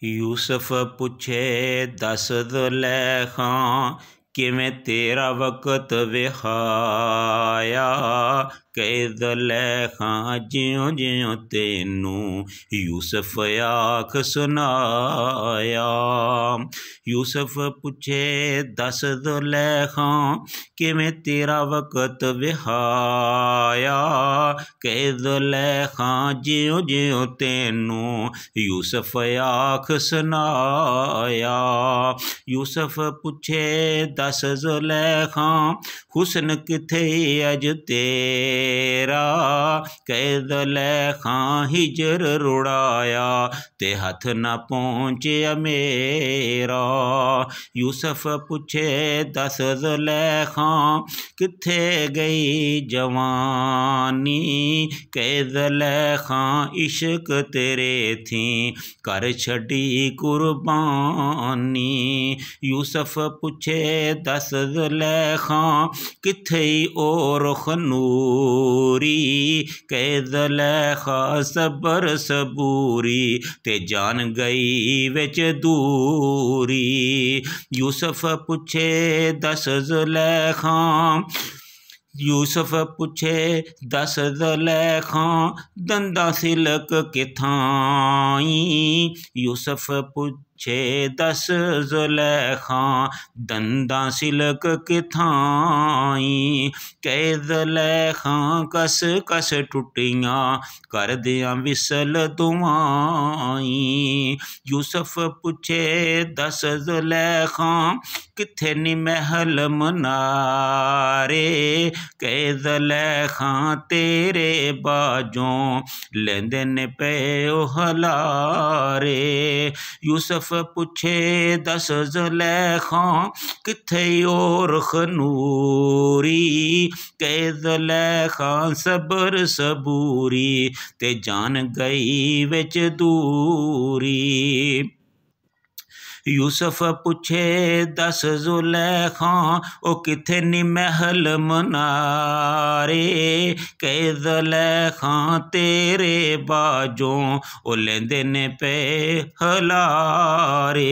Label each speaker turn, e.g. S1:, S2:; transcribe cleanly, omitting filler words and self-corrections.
S1: यूसुफ पूछे दस ज़ुलैखा किवें तेरा वक़्त विहाया कै ज़ुलैखा ज्यों ज्यों तेनू यूसुफ आख सुनाया। यूसुफ पूछे दस ज़ुलैखा किवें तेरा वक़्त विहाया कै ज़ुलैखा ज्यों ज्यों तेनू यूसुफ आख सुनाया। यूसुफ पूछे दस ज़ुलैखा हुस्न किथे अज तेरा कै ज़ुलैखा हिजर रुड़ाया ते हथ न पहुँचिया मेरा। यूसुफ पूछे दस ज़ुलैखा किथे गई जवानी कै ज़ुलैखा इश्क तेरे थी कर छड़ी कुर्बानी। यूसुफ पूछे दस ज़ुलैखा किथे ओ रुख नूरी कै ज़ुलैखा सबर सबूरी ते जान गई विच दूरी। यूसुफ पूछे दस ज़ुलैखा यूसुफ पूछे दस ज़ुलैखा दंदा सिलक किथाई। यूसुफ पूछे दस ज़ुलैखा दंदा सिलक किथाई कै ज़ुलैखा कस कस टुटियां कर दियां विसल दुआई। यूसुफ पूछे दस ज़ुलैखा किथे नी महल मनारे कै ज़ुलैखा तेरे बाजों लेंदे ने पे हलारे। यूसुफ पूछे दस ज़ुलैखा किथे ओ रुख नूरी कै ज़ुलैखा सबर सबूरी ते जान गई विच दूरी। यूसुफ पूछे दस ज़ुलैखा ओ किथे नी महल मनारे कै ज़ुलैखा तेरे बाजों ओ लेंदे ने पे हलारे।